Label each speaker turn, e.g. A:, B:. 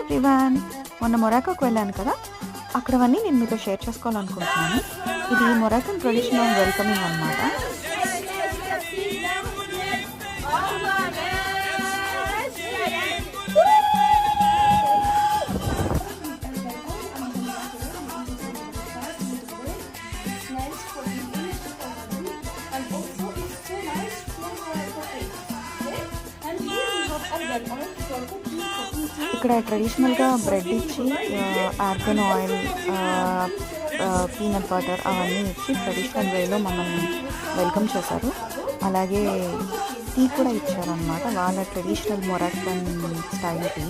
A: Everyone, మొన్న మొరాకోకి వెళ్ళాను కదా, అక్కడవన్నీ నేను మీతో షేర్ చేసుకోవాలనుకుంటున్నాను. ఇది మొరాకన్ ట్రెడిషనల్ వెల్కమింగ్ అనమాట. ఇక్కడ ట్రెడిషనల్గా బ్రెడ్ ఇచ్చి ఆర్గన్ ఆయిల్, పీనట్ బటర్ అవన్నీ ఇచ్చి ట్రెడిషనల్ వేలో మమ్మల్ని వెల్కమ్ చేశారు. అలాగే టీ కూడా ఇచ్చారనమాట, వాళ్ళ ట్రెడిషనల్ మొరాకన్ స్టైల్ టీ.